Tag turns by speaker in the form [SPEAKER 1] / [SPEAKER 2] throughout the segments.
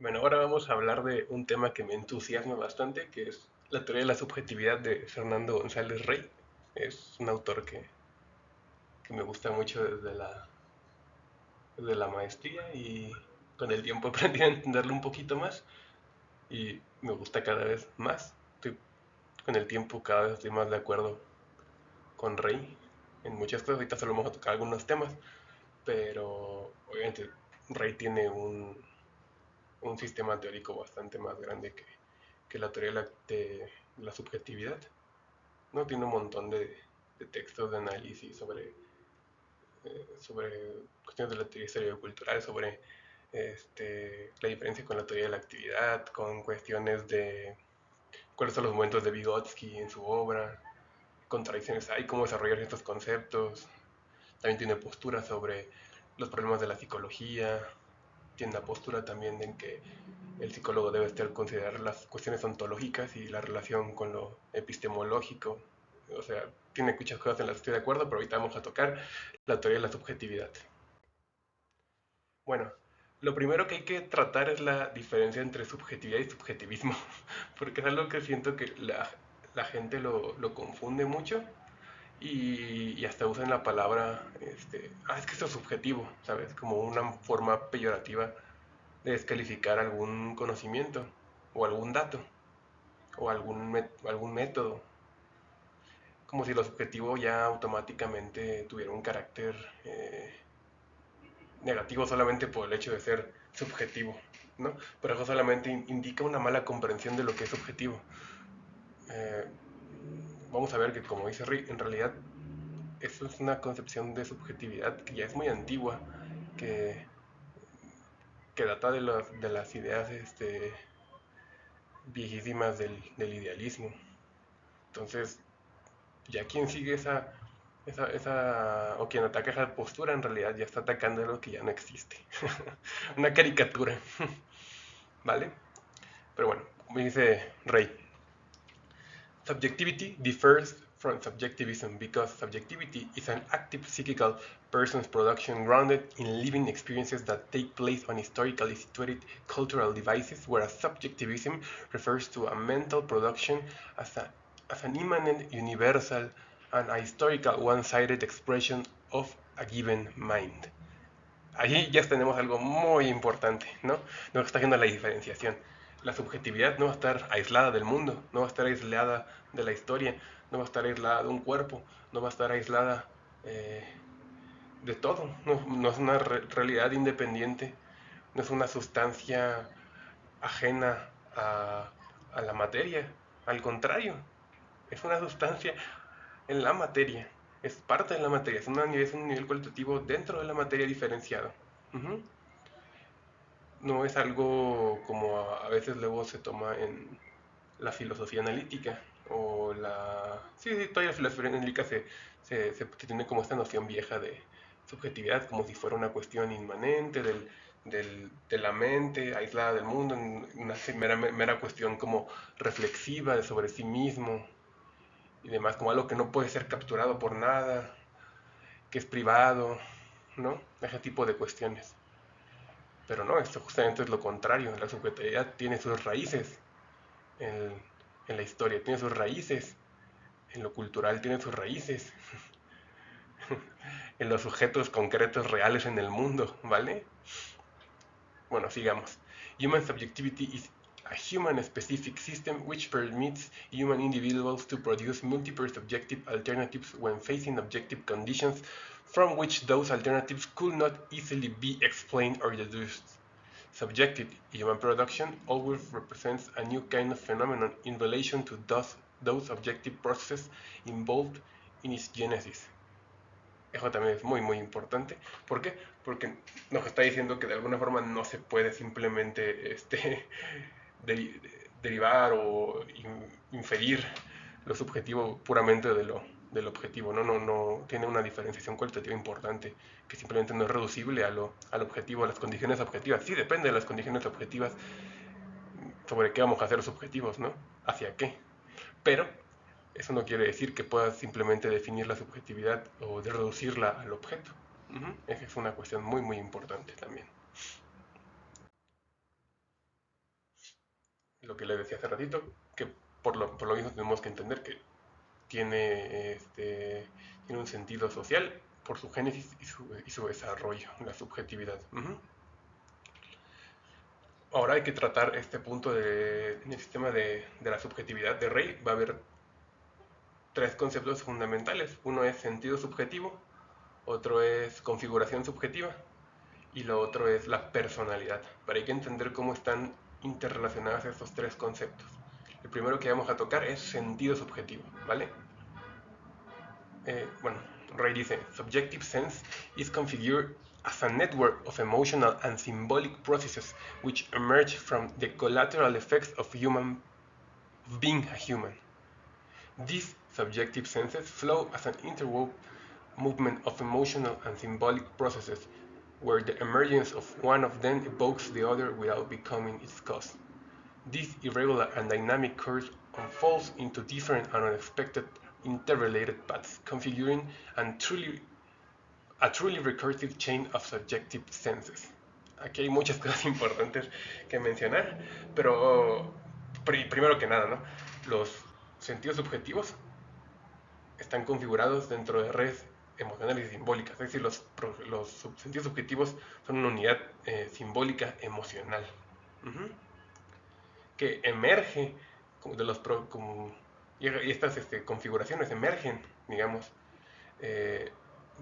[SPEAKER 1] Bueno, ahora vamos a hablar de un tema que me entusiasma bastante, que es la teoría de la subjetividad de Fernando González Rey. Es un autor que me gusta mucho desde la maestría y con el tiempo aprendí a entenderlo un poquito más y me gusta cada vez más. Con el tiempo cada vez estoy más de acuerdo con Rey en muchas cosas. Ahorita solo vamos a tocar algunos temas, pero obviamente Rey tiene un sistema teórico bastante más grande que la teoría de la subjetividad. No tiene un montón de textos de análisis sobre cuestiones de la teoría histórico-cultural, sobre la diferencia con la teoría de la actividad, con cuestiones de cuáles son los momentos de Vygotsky en su obra, contradicciones hay, cómo desarrollar estos conceptos. También tiene posturas sobre los problemas de la psicología, tiene la postura también en que el psicólogo debe estar considerar las cuestiones ontológicas y la relación con lo epistemológico. O sea, tiene muchas cosas en las que estoy de acuerdo, pero ahorita vamos a tocar la teoría de la subjetividad. Bueno, lo primero que hay que tratar es la diferencia entre subjetividad y subjetivismo, porque es algo que siento que la gente lo confunde mucho y hasta usan la palabra, es que esto es subjetivo, ¿sabes? Como una forma peyorativa de descalificar algún conocimiento o algún dato o algún método, como si lo subjetivo ya automáticamente tuviera un carácter negativo solamente por el hecho de ser subjetivo, ¿no? Pero eso solamente indica una mala comprensión de lo que es subjetivo. Eh, Vamos a ver que, como dice Rick, en realidad eso es una concepción de subjetividad que ya es muy antigua, que, que data de las ideas viejísimas del idealismo. Entonces, ya quien sigue o quien ataca esa postura en realidad ya está atacando algo que ya no existe. Una caricatura, ¿vale? Pero bueno, como dice Rey, subjectivity differs from subjectivism because subjectivity is an active psychical person's production grounded in living experiences that take place on historically situated cultural devices, whereas subjectivism refers to a mental production as, as an immanent, universal, and a historical one-sided expression of a given mind. Allí ya tenemos algo muy importante, ¿no? Nos está haciendo la diferenciación. La subjetividad no va a estar aislada del mundo, no va a estar aislada de la historia, no va a estar aislada de un cuerpo, no va a estar aislada eh, de todo. No es una realidad independiente, no es una sustancia ajena a, a la materia. Al contrario, es una sustancia en la materia, es parte de la materia, es un nivel cualitativo dentro de la materia diferenciado. Ujú. No es algo como a veces luego se toma en la filosofía analítica o la... Sí, sí, toda la filosofía analítica se tiene como esta noción vieja de subjetividad, como si fuera una cuestión inmanente de la mente, aislada del mundo, una mera cuestión como reflexiva sobre sí mismo y demás, como algo que no puede ser capturado por nada, que es privado, ¿no? Ese tipo de cuestiones. Pero no, esto justamente es lo contrario. La subjetividad tiene sus raíces en, en la historia, tiene sus raíces en lo cultural, tiene sus raíces en los sujetos concretos reales en el mundo, ¿vale? Bueno, sigamos. Human subjectivity is a human-specific system which permits human individuals to produce multiple subjective alternatives when facing objective conditions from which those alternatives could not easily be explained or deduced. Subjective human production always represents a new kind of phenomenon in relation to those objective processes involved in its genesis. Eso también es muy, muy importante. ¿Por qué? Porque nos está diciendo que de alguna forma no se puede simplemente derivar o inferir lo subjetivo puramente del objetivo. No tiene una diferenciación cualitativa importante que simplemente no es reducible al objetivo, a las condiciones objetivas. Sí, depende de las condiciones objetivas sobre qué vamos a hacer los objetivos, ¿no? Hacia qué. Pero eso no quiere decir que puedas simplemente definir la subjetividad o de reducirla al objeto. Esa es una cuestión muy, muy importante también. lo que les decía hace ratito, que por lo mismo tenemos que entender que tiene un sentido social por su génesis y su desarrollo, la subjetividad. Ahora hay que tratar este punto en el sistema de la subjetividad de Rey. Va a haber tres conceptos fundamentales. Uno es sentido subjetivo, otro es configuración subjetiva y lo otro es la personalidad. Pero hay que entender cómo están interrelacionados estos tres conceptos. El primero que vamos a tocar es sentido subjetivo, ¿vale? Bueno, Ray dice, subjective sense is configured as a network of emotional and symbolic processes which emerge from the collateral effects of being a human. These subjective senses flow as an interwoven movement of emotional and symbolic processes where the emergence of one of them evokes the other without becoming its cause. This irregular and dynamic course unfolds into different and unexpected interrelated paths, configuring a truly recursive chain of subjective senses. Aquí hay muchas cosas importantes que mencionar, pero primero que nada, ¿no? Los sentidos subjetivos están configurados dentro de redes emocionales y simbólicas, es decir, los sentidos subjetivos son una unidad simbólica emocional que emerge de los y estas configuraciones emergen, digamos, de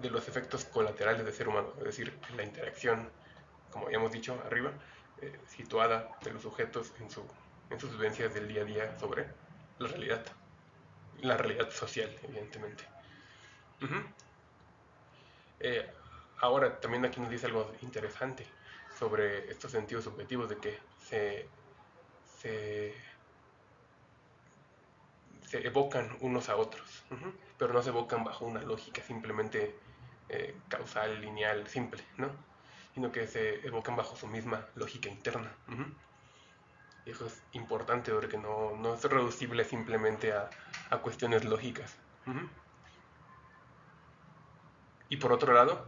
[SPEAKER 1] los efectos colaterales del ser humano, es decir, la interacción, como habíamos dicho arriba, situada de los sujetos en sus vivencias del día a día sobre la realidad social, evidentemente. Ahora, también aquí nos dice algo interesante sobre estos sentidos subjetivos, de que se evocan unos a otros, pero no se evocan bajo una lógica simplemente causal, lineal, simple, ¿no? Sino que se evocan bajo su misma lógica interna. Y eso es importante porque no es reducible simplemente a cuestiones lógicas. Y por otro lado,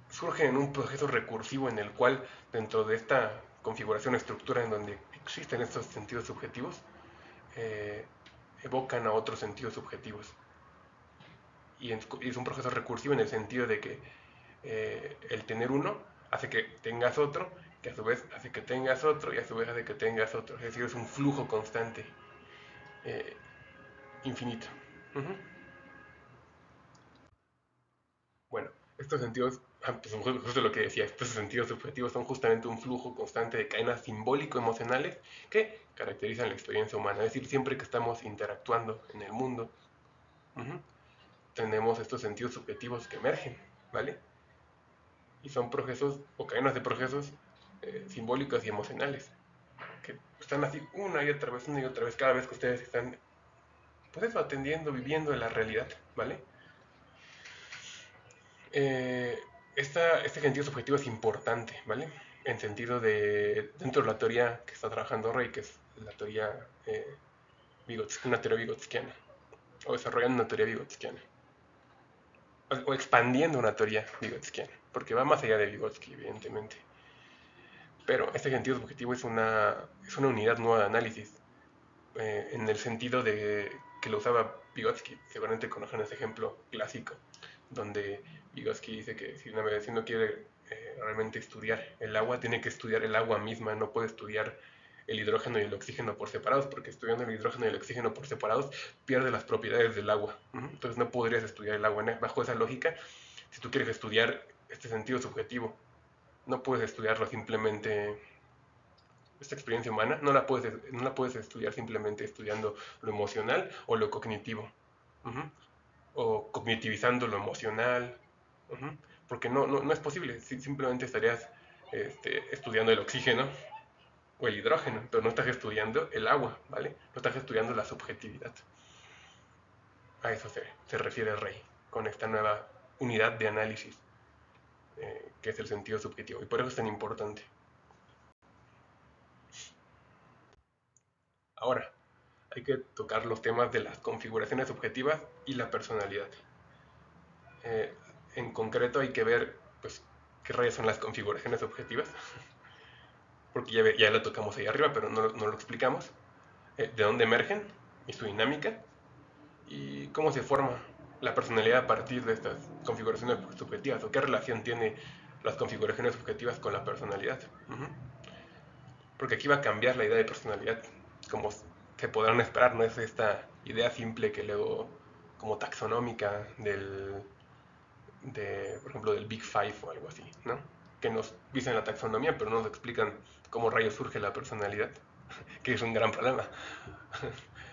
[SPEAKER 1] surge en un proceso recursivo en el cual, dentro de esta configuración estructura en donde existen estos sentidos subjetivos, evocan a otros sentidos subjetivos. Y es un proceso recursivo en el sentido de que el tener uno hace que tengas otro, que a su vez hace que tengas otro, y a su vez hace que tengas otro. Es decir, es un flujo constante, infinito. Bueno, estos sentidos, pues son justo lo que decía, estos sentidos subjetivos son justamente un flujo constante de cadenas simbólico-emocionales que caracterizan la experiencia humana. Es decir, siempre que estamos interactuando en el mundo, tenemos estos sentidos subjetivos que emergen, ¿vale? Y son procesos o cadenas de procesos simbólicos y emocionales que están así una y otra vez, cada vez que ustedes están, pues eso, atendiendo, viviendo en la realidad, ¿vale? Este sentido subjetivo es importante, ¿vale? En sentido dentro de la teoría que está trabajando Rey, que es la teoría una teoría vigotskiana, o desarrollando una teoría vigotskiana, o expandiendo una teoría vigotskiana, porque va más allá de Vygotsky, evidentemente. Pero este sentido subjetivo es una unidad nueva de análisis, en el sentido de que lo usaba Vygotsky. Seguramente conocen ese ejemplo clásico, donde Vygotsky dice que si una medicina quiere realmente estudiar el agua, tiene que estudiar el agua misma, no puede estudiar el hidrógeno y el oxígeno por separados, porque estudiando el hidrógeno y el oxígeno por separados pierde las propiedades del agua. Entonces no podrías estudiar el agua. Bajo esa lógica, si tú quieres estudiar este sentido subjetivo, no puedes estudiarlo simplemente, esta experiencia humana, no la puedes estudiar simplemente estudiando lo emocional o lo cognitivo, o cognitivizando lo emocional, porque no es posible, simplemente estarías estudiando el oxígeno o el hidrógeno, pero no estás estudiando el agua, ¿vale? No estás estudiando la subjetividad. A eso se refiere Rey con esta nueva unidad de análisis, que es el sentido subjetivo, y por eso es tan importante. Ahora, hay que tocar los temas de las configuraciones subjetivas y la personalidad. En concreto hay que ver, pues, qué rayos son las configuraciones subjetivas, porque ya lo tocamos ahí arriba, pero no lo explicamos, de dónde emergen y su dinámica, y cómo se forma la personalidad a partir de estas configuraciones subjetivas, o qué relación tiene las configuraciones subjetivas con la personalidad. Porque aquí va a cambiar la idea de personalidad, como se podrán esperar, no es esta idea simple que luego, como taxonómica por ejemplo, del Big Five o algo así, ¿no? Que nos dicen la taxonomía, pero no nos explican cómo rayos surge la personalidad, que es un gran problema.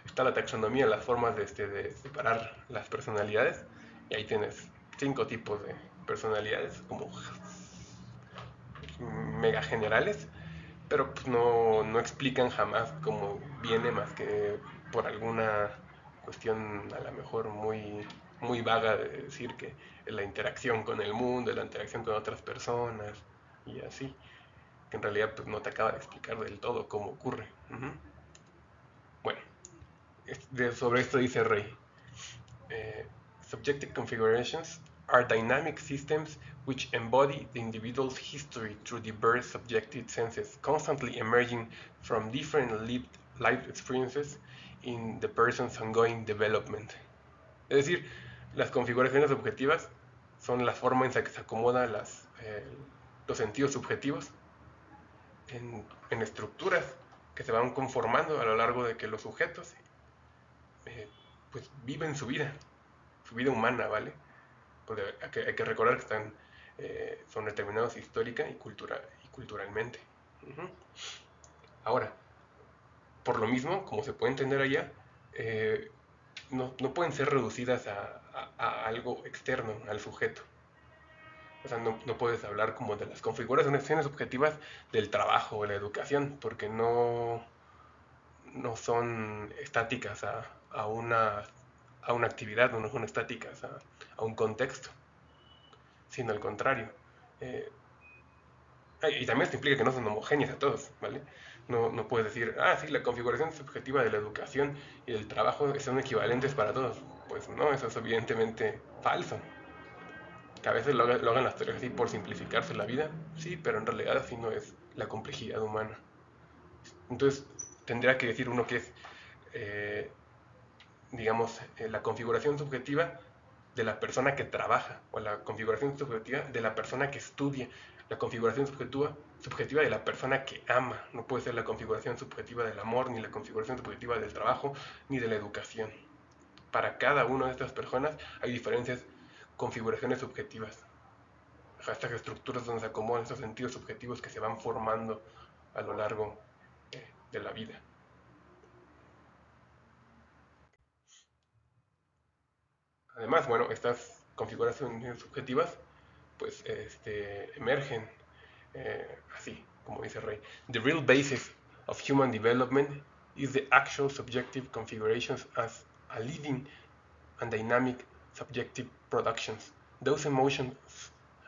[SPEAKER 1] Está la taxonomía, las formas de separar las personalidades, y ahí tienes 5 tipos de personalidades, como mega generales, pero pues no explican jamás cómo viene, más que por alguna cuestión a lo mejor muy vaga de decir que es la interacción con el mundo, la interacción con otras personas y así, que en realidad pues no te acaba de explicar del todo cómo ocurre. Bueno, sobre esto dice Rey. eh, Subjective configurations are dynamic systems which embody the individual's history through diverse subjective senses, constantly emerging from different lived life experiences in the person's ongoing development. Es decir, las configuraciones subjetivas son la forma en la que se acomodan los sentidos subjetivos en estructuras que se van conformando a lo largo de que los sujetos pues viven su vida humana, ¿vale? Porque hay que recordar que son determinados histórica y culturalmente. Ahora, por lo mismo, como se puede entender allá, no pueden ser reducidas a algo externo al sujeto. O sea, no puedes hablar como de las configuraciones objetivas del trabajo o la educación, porque no son estáticas a una actividad, no son estáticas a un contexto, sino al contrario. Eh, y también esto implica que no son homogéneas a todos, ¿vale? No puedes decir, sí, la configuración subjetiva de la educación y del trabajo son equivalentes para todos. Pues no, eso es evidentemente falso. Que a veces lo hagan las teorías así por simplificarse la vida, sí, pero en realidad así no es la complejidad humana. Entonces, tendría que decir uno que es, eh, digamos, la configuración subjetiva de la persona que trabaja, o la configuración subjetiva de la persona que estudia, la configuración subjetiva de la persona que ama. No puede ser la configuración subjetiva del amor, ni la configuración subjetiva del trabajo, ni de la educación. Para cada una de estas personas hay diferentes configuraciones subjetivas. Estas estructuras donde se acomodan estos sentidos subjetivos que se van formando a lo largo de la vida. Además, bueno, estas configuraciones subjetivas pues emergen así, como dice Rey. The real basis of human development is the actual subjective configurations as a living and dynamic subjective productions. Those emotions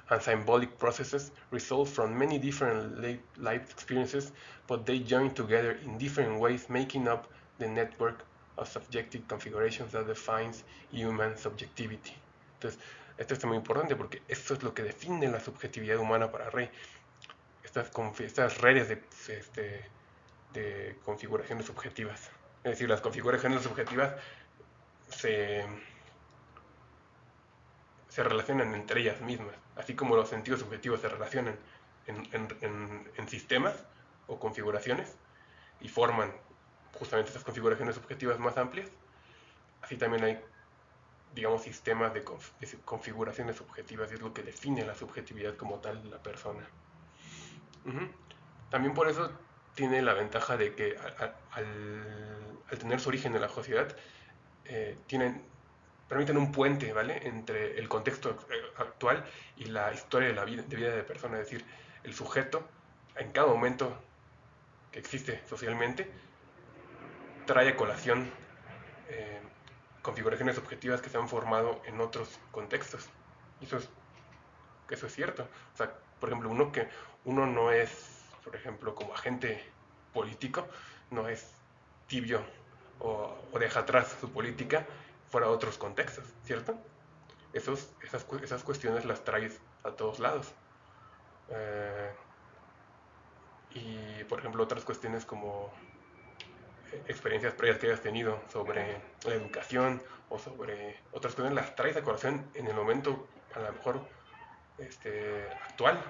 [SPEAKER 1] and symbolic processes result from many different life experiences, but they join together in different ways, making up the network of subjective configurations that defines human subjectivity. Entonces, esto es muy importante porque esto es lo que define la subjetividad humana para Rey. Estas redes de configuraciones subjetivas. Es decir, las configuraciones subjetivas se, se relacionan entre ellas mismas, así como los sentidos subjetivos se relacionan en sistemas o configuraciones y forman justamente estas configuraciones subjetivas más amplias. Así también hay, digamos, sistemas de configuraciones subjetivas, y es lo que define la subjetividad como tal de la persona. También por eso tiene la ventaja de que al tener su origen en la sociedad, permiten un puente, ¿vale?, entre el contexto actual y la historia de vida de persona. Es decir, el sujeto, en cada momento que existe socialmente, trae a colación eh, configuraciones objetivas que se han formado en otros contextos. Y eso es cierto. O sea, por ejemplo, uno no es, por ejemplo, como agente político, no es tibio o deja atrás su política fuera de otros contextos, ¿cierto? Esas cuestiones las traes a todos lados. y, por ejemplo, otras cuestiones como experiencias previas que hayas tenido sobre la educación o sobre otras cuestiones, las traes a colación en el momento a lo mejor actual.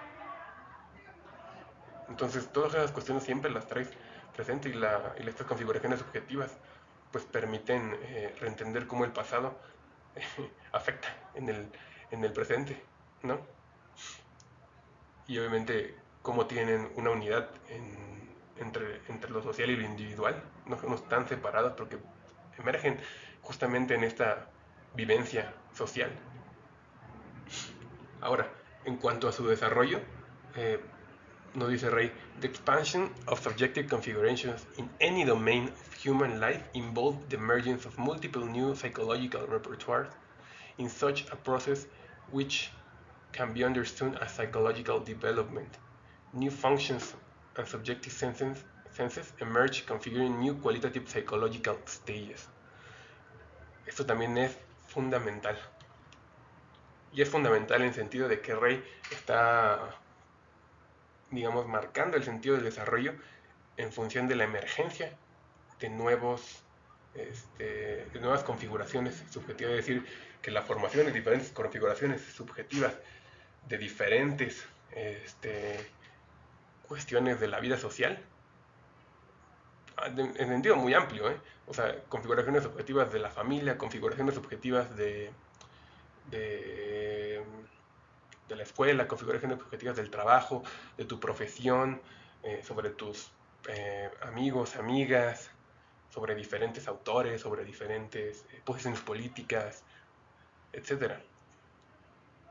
[SPEAKER 1] Entonces todas esas cuestiones siempre las traes presente y estas configuraciones subjetivas pues permiten reentender cómo el pasado afecta en el presente, ¿no? Y obviamente cómo tienen una unidad entre lo social y lo individual, no están separados porque emergen justamente en esta vivencia social. Ahora, en cuanto a su desarrollo, eh, nos dice Ray, the expansion of subjective configurations in any domain of human life involved the emergence of multiple new psychological repertoires in such a process which can be understood as psychological development. New functions and subjective senses emerge configuring new qualitative psychological stages. Esto también es fundamental. Y es fundamental en el sentido de que Ray está, digamos, marcando el sentido del desarrollo en función de la emergencia de de nuevas configuraciones subjetivas, es decir, que la formación de diferentes configuraciones subjetivas de diferentes cuestiones de la vida social, en sentido muy amplio, ¿eh? O sea, configuraciones subjetivas de la familia, configuraciones subjetivas de, de la escuela, configuraciones subjetivas del trabajo, de tu profesión, sobre tus amigos, amigas, sobre diferentes autores, sobre diferentes posiciones políticas, etcétera.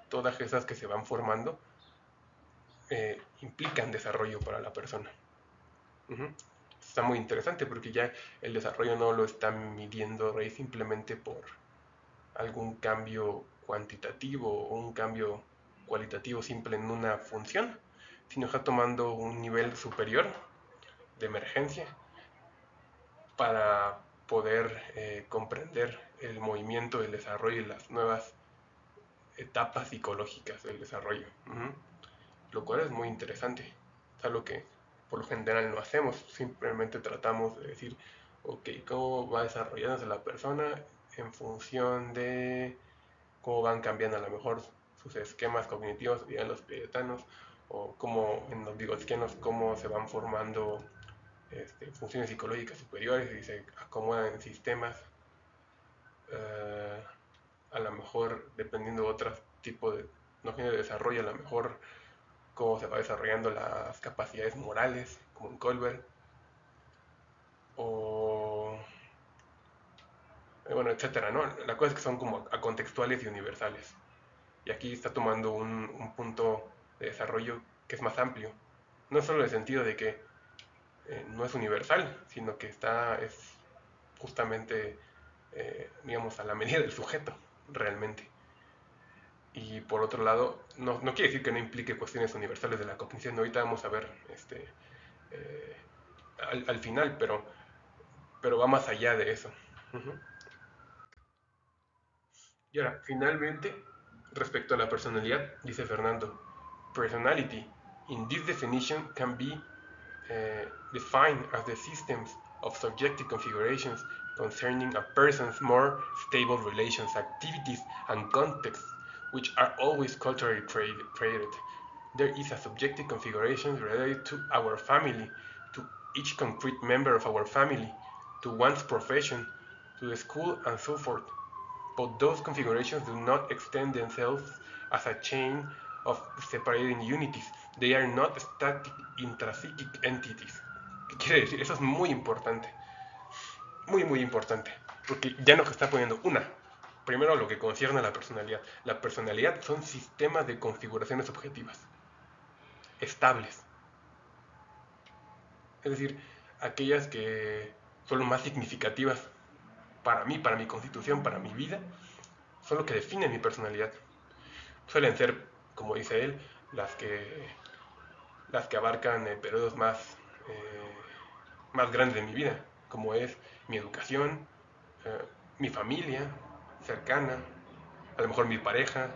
[SPEAKER 1] Todas esas que se van formando implican desarrollo para la persona. Está muy interesante porque ya el desarrollo no lo está midiendo Ray simplemente por algún cambio cuantitativo o un cambio cualitativo simple en una función, sino está tomando un nivel superior de emergencia para poder comprender el movimiento, el desarrollo y las nuevas etapas psicológicas del desarrollo. Lo cual es muy interesante. Es algo que por lo general no hacemos, simplemente tratamos de decir, ok, ¿cómo va desarrollándose la persona en función de cómo van cambiando a lo mejor sus esquemas cognitivos, dirían los tibetanos, o cómo en los vigotskianos, cómo se van formando funciones psicológicas superiores y se acomodan en sistemas, a lo mejor dependiendo de otro tipo de nociones de desarrollo, a lo mejor cómo se va desarrollando las capacidades morales, como en Colbert, o bueno, etcétera, ¿no? La cosa es que son como acontextuales y universales. Y aquí está tomando un punto de desarrollo que es más amplio. No solo en el sentido de que no es universal, sino que es justamente, digamos, a la medida del sujeto, realmente. Y por otro lado, no quiere decir que no implique cuestiones universales de la cognición. Ahorita vamos a ver eh, al final, pero va más allá de eso. Y ahora, finalmente, respecto a la personalidad, dice Fernando, personality, in this definition, can be defined as the systems of subjective configurations concerning a person's more stable relations, activities, and contexts, which are always culturally created. There is a subjective configuration related to our family, to each concrete member of our family, to one's profession, to the school, and so forth. But those configurations do not extend themselves as a chain of separating unities. They are not static intrapsychic entities. ¿Qué quiere decir? Eso es muy importante. Muy, muy importante. Porque ya nos está poniendo primero lo que concierne a la personalidad. La personalidad son sistemas de configuraciones objetivas. Estables. Es decir, aquellas que son lo más significativas para mí, para mi constitución, para mi vida, son lo que definen mi personalidad. Suelen ser, como dice él, las que abarcan periodos más grandes de mi vida, como es mi educación, eh, mi familia cercana, a lo mejor mi pareja,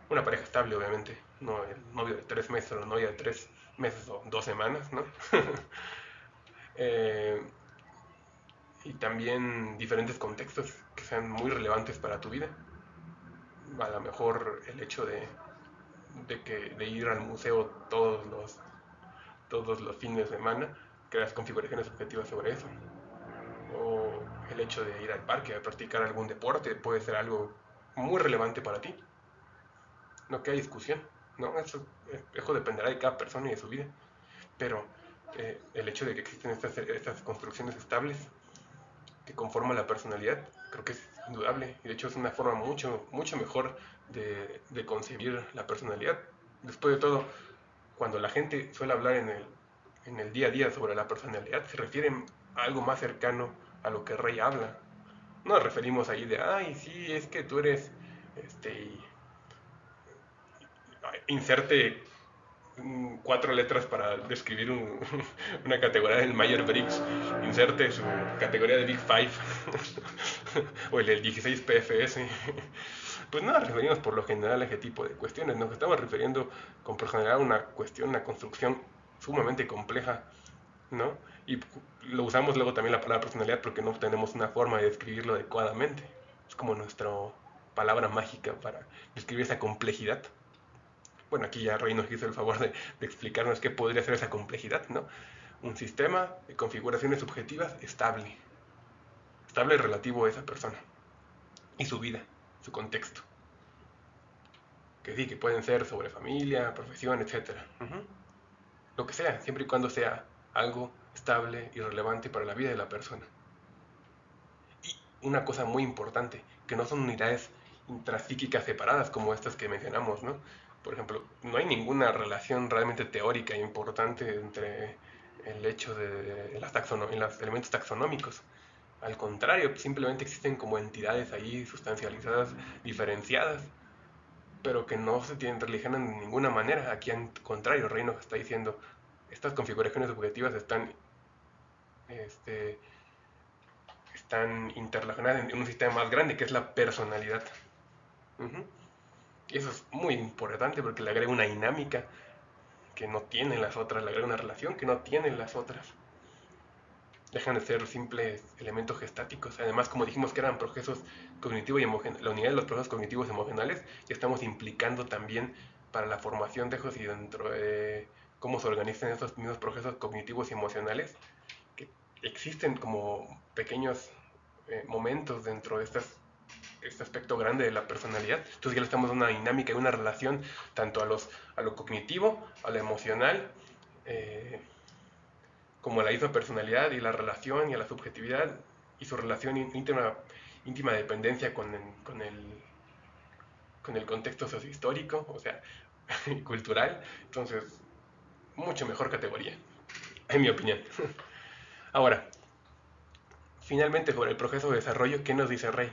[SPEAKER 1] una pareja estable obviamente, no el novio de 3 meses o la novia de 3 meses o 2 semanas, ¿no? Eh, y también diferentes contextos que sean muy relevantes para tu vida. A lo mejor el hecho de ir al museo todos los fines de semana, creas configuraciones objetivas sobre eso. O el hecho de ir al parque a practicar algún deporte puede ser algo muy relevante para ti. No que hay discusión, ¿no? Eso dependerá de cada persona y de su vida. Pero el hecho de que existen estas construcciones estables que conforman la personalidad, creo que es indudable. Y de hecho es una forma mucho, mucho mejor de concebir la personalidad. Después de todo, cuando la gente suele hablar en el día a día sobre la personalidad, se refieren a algo más cercano a lo que Rey habla. No nos referimos ahí de, ay, sí, es que tú eres, este, inserte 4 letras para describir una categoría del Myers-Briggs, inserte su categoría de Big Five o el 16 PFS. Pues no nos referimos por lo general a ese tipo de cuestiones, nos estamos refiriendo con por general a una cuestión, una construcción sumamente compleja, ¿no? Y lo usamos luego también la palabra personalidad porque no tenemos una forma de describirlo adecuadamente. Es como nuestra palabra mágica para describir esa complejidad. Bueno, aquí ya Rey nos hizo el favor de explicarnos qué podría ser esa complejidad, ¿no? Un sistema de configuraciones subjetivas estable. Estable relativo a esa persona y su vida, su contexto. Que sí, que pueden ser sobre familia, profesión, etcétera. Lo que sea, siempre y cuando sea algo estable y relevante para la vida de la persona. Y una cosa muy importante, que no son unidades intrapsíquicas separadas como estas que mencionamos, ¿no? Por ejemplo, no hay ninguna relación realmente teórica importante entre el hecho de los elementos taxonómicos. Al contrario, simplemente existen como entidades ahí sustancializadas, diferenciadas, pero que no se tienen religión en ninguna manera. Aquí, al contrario, Rey nos está diciendo, estas configuraciones subjetivas este, están interrelacionadas en un sistema más grande que es la personalidad. Uh-huh. Y eso es muy importante porque le agrega una dinámica que no tienen las otras, le agrega una relación que no tienen las otras. Dejan de ser simples elementos gestáticos. Además, como dijimos que eran procesos cognitivos y emocionales, la unidad de los procesos cognitivos y emocionales, ya estamos implicando también para la formación de esos y dentro de cómo se organizan esos mismos procesos cognitivos y emocionales, que existen como pequeños momentos dentro de este aspecto grande de la personalidad. Entonces ya le estamos dando una dinámica y una relación tanto a lo cognitivo, a lo emocional, eh, como a la misma personalidad y la relación y a la subjetividad y su relación íntima dependencia con el contexto sociohistórico, o sea, cultural. Entonces, mucho mejor categoría, en mi opinión. Ahora, finalmente sobre el proceso de desarrollo, ¿qué nos dice Rey?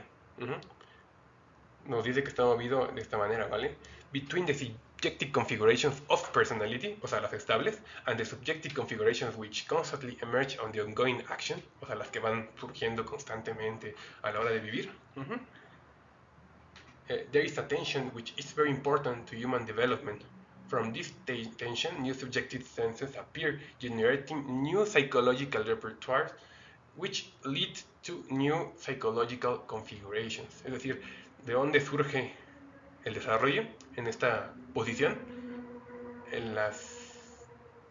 [SPEAKER 1] Nos dice que está movido de esta manera, ¿vale? Between the subjective configurations of personality, o sea, las estables, and the subjective configurations which constantly emerge on the ongoing action, o sea, las que van surgiendo constantemente a la hora de vivir. There is a tension which is very important to human development. From this tension, new subjective senses appear, generating new psychological repertoires which lead to new psychological configurations. Es decir, ¿de dónde surge el desarrollo en esta posición? En,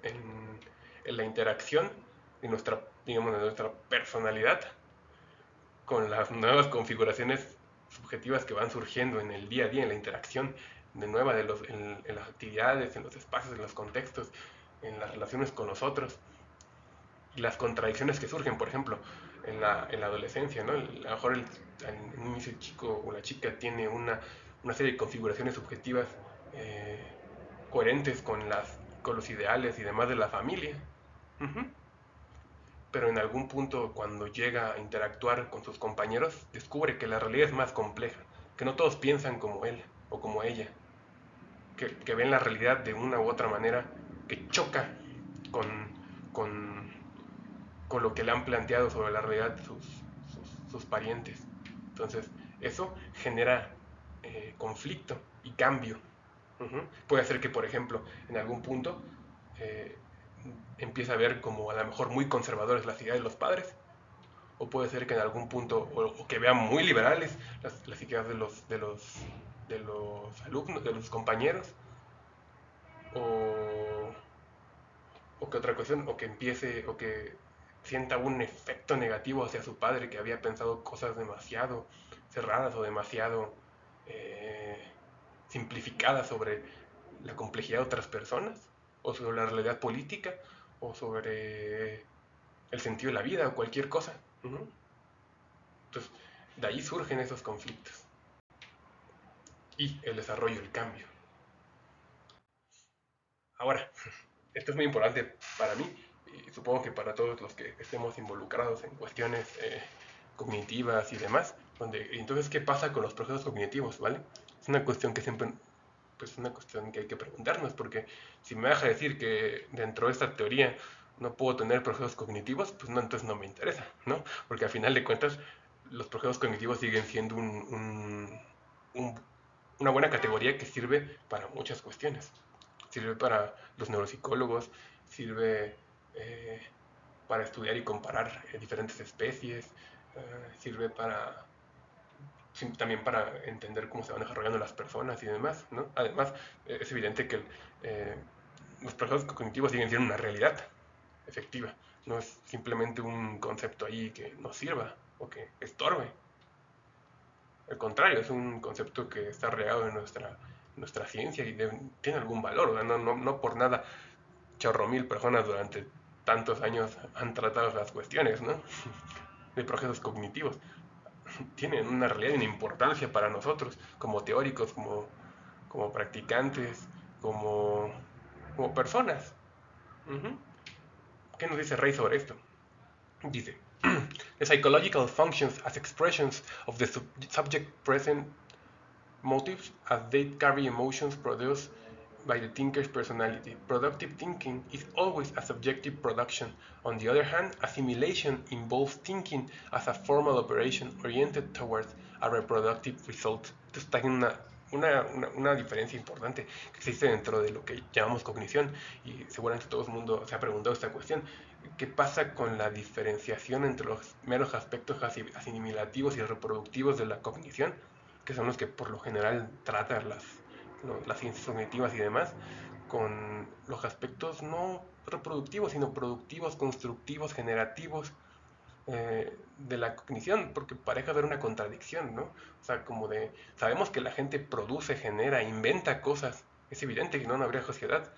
[SPEAKER 1] en, en la interacción de nuestra personalidad con las nuevas configuraciones subjetivas que van surgiendo en el día a día, en la interacción de nueva en las actividades, en los espacios, en los contextos, en las relaciones con los otros, y las contradicciones que surgen, por ejemplo, en la adolescencia, ¿no? A lo mejor el chico o la chica tiene una serie de configuraciones subjetivas eh, coherentes con los ideales y demás de la familia. Uh-huh. Pero en algún punto cuando llega a interactuar con sus compañeros, descubre que la realidad es más compleja, que no todos piensan como él o como ella, que ven la realidad de una u otra manera, que choca con, con, con lo que le han planteado sobre la realidad sus parientes. Entonces, eso genera conflicto y cambio. Puede ser que, por ejemplo, en algún punto eh, empieza a ver como a lo mejor muy conservadores las ideas de los padres, o puede ser que en algún punto, o que vean muy liberales las ideas de los alumnos, de los compañeros, o, o que otra cuestión, o que empiece, o que sienta un efecto negativo hacia su padre que había pensado cosas demasiado cerradas o demasiado eh, simplificadas sobre la complejidad de otras personas, o sobre la realidad política, o sobre el sentido de la vida, o cualquier cosa. Entonces, de ahí surgen esos conflictos y el desarrollo, el cambio. Ahora, esto es muy importante para mí y supongo que para todos los que estemos involucrados en cuestiones cognitivas y demás, donde entonces qué pasa con los procesos cognitivos, ¿vale? Es una cuestión que siempre, pues una cuestión que hay que preguntarnos, porque si me deja decir que dentro de esta teoría no puedo tener procesos cognitivos, pues no, entonces no me interesa, ¿no? Porque al final de cuentas los procesos cognitivos siguen siendo un, una buena categoría que sirve para muchas cuestiones. Sirve para los neuropsicólogos, sirve eh, para estudiar y comparar diferentes especies, sirve para también para entender cómo se van desarrollando las personas y demás, ¿no? Además, es evidente que eh, los procesos cognitivos siguen siendo una realidad efectiva, no es simplemente un concepto ahí que nos sirva o que estorbe. Al contrario, es un concepto que está arraigado en nuestra ciencia y tiene algún valor. ¿Verdad? No por nada chorro mil personas durante tantos años han tratado las cuestiones, ¿no? De procesos cognitivos. Tienen una realidad y una importancia para nosotros, como teóricos, como practicantes, como personas. Uh-huh. ¿Qué nos dice Rey sobre esto? Dice, the psychological functions as expressions of the subject present motives as they carry emotions produced by the thinker's personality. Productive thinking is always a subjective production. On the other hand, assimilation involves thinking as a formal operation oriented towards a reproductive result. Entonces está en una diferencia importante que existe dentro de lo que llamamos cognición y seguramente todo el mundo se ha preguntado esta cuestión. ¿Qué pasa con la diferenciación entre los meros aspectos asimilativos y reproductivos de la cognición? Que son los que por lo general tratan las ciencias cognitivas y demás, con los aspectos no reproductivos, sino productivos, constructivos, generativos de la cognición, porque parece haber una contradicción, ¿no? O sea, como de, sabemos que la gente produce, genera, inventa cosas, es evidente que no habría sociedad,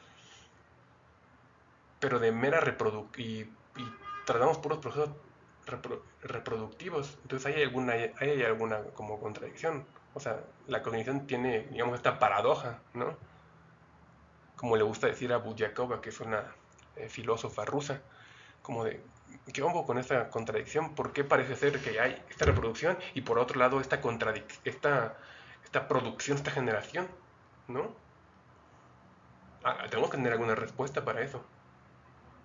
[SPEAKER 1] pero de mera reproducción, y tratamos puros procesos reproductivos, entonces hay alguna como contradicción. O sea, la cognición tiene, digamos, esta paradoja, ¿no? Como le gusta decir a Budyakova, que es una filósofa rusa, como de, ¿qué vamos con esta contradicción? ¿Por qué parece ser que hay esta reproducción y por otro lado esta producción, esta generación, ¿no? Tenemos que tener alguna respuesta para eso.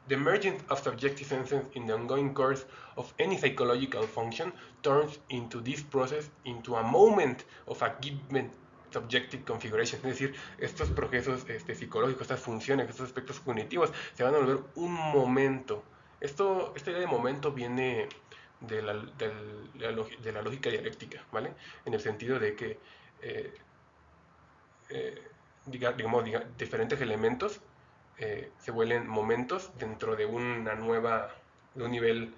[SPEAKER 1] The emergence of subjective senses in the ongoing course of any psychological function turns into this process into a moment of a given subjective configuration. Es decir, estos procesos psicológicos, estas funciones, estos aspectos cognitivos se van a volver un momento. Esta idea de momento viene de la lógica dialéctica, ¿vale? En el sentido de que, eh, digamos, diferentes elementos se vuelven momentos dentro de de un nivel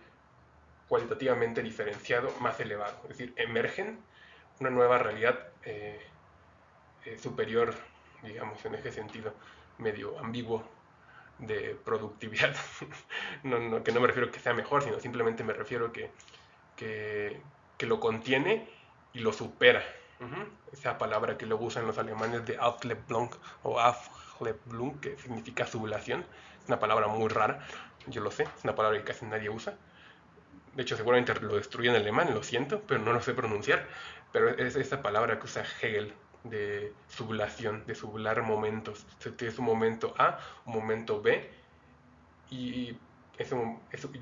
[SPEAKER 1] cualitativamente diferenciado más elevado. Es decir, emergen una nueva realidad superior, digamos, en ese sentido medio ambiguo de productividad. Que no me refiero a que sea mejor, sino simplemente me refiero que, que lo contiene y lo supera. Esa palabra que luego usan los alemanes de Auflebung o Auflebung, que significa sublación, es una palabra muy rara, yo lo sé, es una palabra que casi nadie usa. De hecho, seguramente lo destruí en alemán, lo siento, pero no lo sé pronunciar. Pero es esa palabra que usa Hegel de sublación, de sublar momentos. Es un momento A, un momento B, y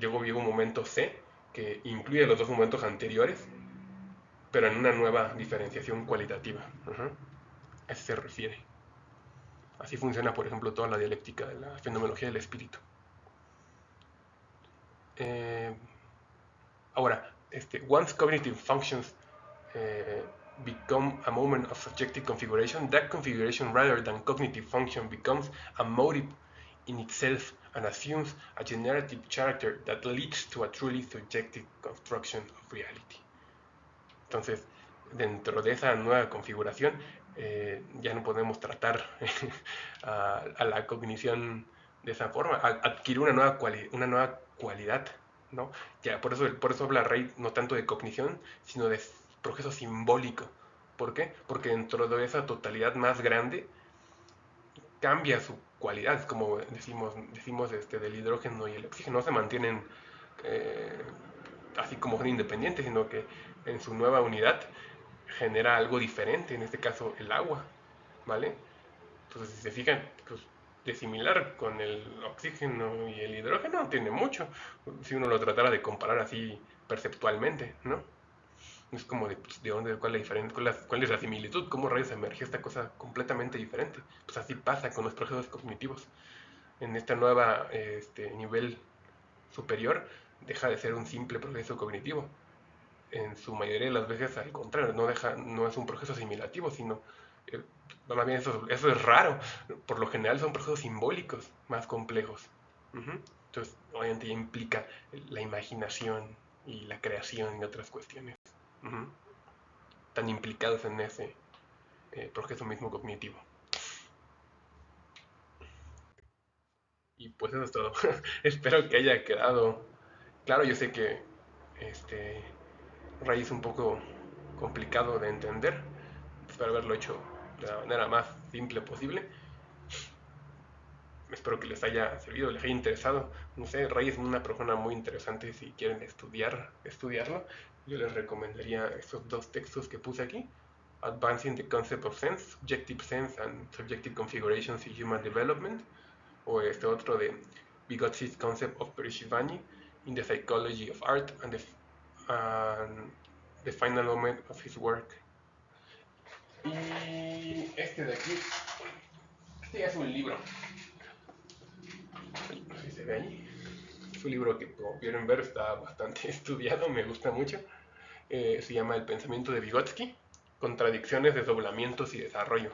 [SPEAKER 1] luego llega un momento C que incluye los dos momentos anteriores, pero en una nueva diferenciación cualitativa. A eso se refiere. Así funciona, por ejemplo, toda la dialéctica de la fenomenología del espíritu. Ahora, once cognitive functions become a moment of subjective configuration, that configuration rather than cognitive function becomes a motive in itself and assumes a generative character that leads to a truly subjective construction of reality. Entonces, dentro de esa nueva configuración, ya no podemos tratar a la cognición de esa forma, adquirir una nueva cualidad, ¿no? Ya, por eso habla Rey no tanto de cognición, sino de proceso simbólico. ¿Por qué? Porque dentro de esa totalidad más grande cambia su cualidad, como decimos del hidrógeno y el oxígeno, no se mantienen así como son independientes, sino que en su nueva unidad genera algo diferente, en este caso el agua, ¿vale? Entonces, si se fijan, pues, de similar con el oxígeno y el hidrógeno no tiene mucho, si uno lo tratara de comparar así perceptualmente, ¿no? Es como pues, de dónde, cuál es la diferencia, cuál es la similitud, cómo rayos emerge esta cosa completamente diferente. Pues así pasa con los procesos cognitivos. En esta nueva nivel superior deja de ser un simple proceso cognitivo. En su mayoría de las veces al contrario, no es un proceso asimilativo, sino eh, más bien eso es raro. Por lo general son procesos simbólicos más complejos. Entonces, obviamente ya implica la imaginación y la creación y otras cuestiones. Tan implicados en ese proceso mismo cognitivo. Y pues eso es todo. Espero que haya quedado claro. Yo sé que este Ray es un poco complicado de entender. Espero haberlo hecho de la manera más simple posible. Espero que les haya servido, les haya interesado. No sé, Ray es una persona muy interesante. Si quieren estudiarlo, yo les recomendaría estos dos textos que puse aquí: Advancing the Concept of Sense, Subjective Sense and Subjective Configurations in Human Development, o este otro de Vygotski's Concept of Perishvani in the Psychology of Art and the Final Moment of His Work. Y este de aquí, este ya es un libro. No sé si se ve ahí. Es un libro que, como pudieron ver, está bastante estudiado, me gusta mucho. Se llama El pensamiento de Vygotsky, Contradicciones, Desdoblamientos y Desarrollo.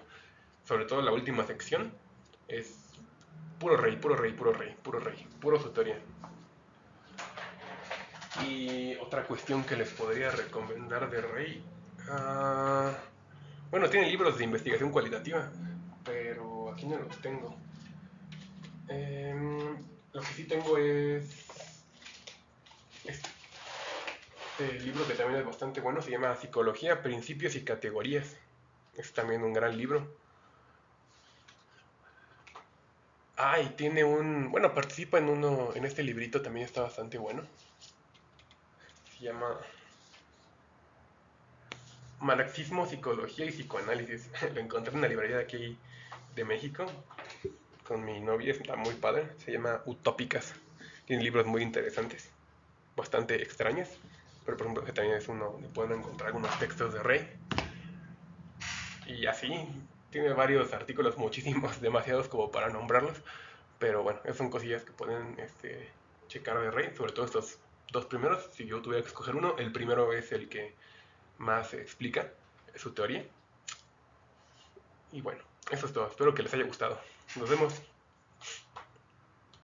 [SPEAKER 1] Sobre todo la última sección es puro rey, puro rey, puro rey, puro rey, puro su teoría. Y otra cuestión que les podría recomendar de Rey. Bueno, tiene libros de investigación cualitativa, pero aquí no los tengo. Lo que sí tengo es este libro que también es bastante bueno, se llama Psicología, Principios y Categorías. Es también un gran libro. Y tiene bueno, participa en este librito, también está bastante bueno. Se llama Marxismo, Psicología y Psicoanálisis. Lo encontré en la librería de aquí de México con mi novia, está muy padre. Se llama Utópicas. Tiene libros muy interesantes, bastante extraños. Pero por ejemplo, que también es uno donde pueden encontrar algunos textos de Rey. Y así, tiene varios artículos, muchísimos, demasiados como para nombrarlos. Pero bueno, esas son cosillas que pueden checar de Rey, sobre todo estos dos primeros. Si yo tuviera que escoger uno, el primero es el que más explica su teoría. Y bueno, eso es todo. Espero que les haya gustado. Nos vemos.